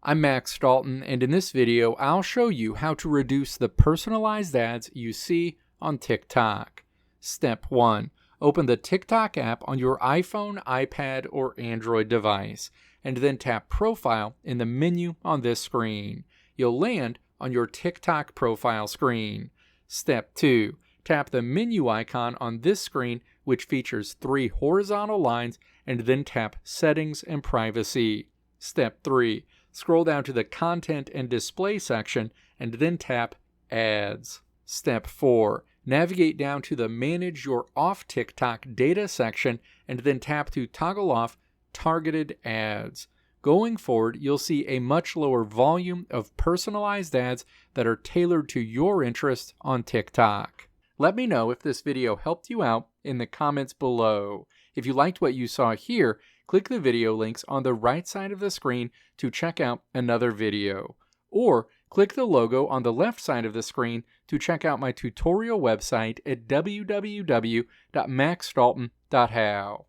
I'm Max Dalton, and in this video, I'll show you how to reduce the personalized ads you see on TikTok. Step 1. Open the TikTok app on your iPhone, iPad, or Android device, and then tap Profile in the menu on this screen. You'll land on your TikTok profile screen. Step 2. Tap the menu icon on this screen, which features 3 horizontal lines, and then tap Settings and Privacy. Step 3. Scroll down to the Content and Display section and then tap Ads. Step 4. Navigate down to the Manage Your Off TikTok Data section and then tap to toggle off Targeted Ads. Going forward, you'll see a much lower volume of personalized ads that are tailored to your interests on TikTok. Let me know if this video helped you out in the comments below. If you liked what you saw here, click the video links on the right side of the screen to check out another video. Or click the logo on the left side of the screen to check out my tutorial website at www.maxdalton.how.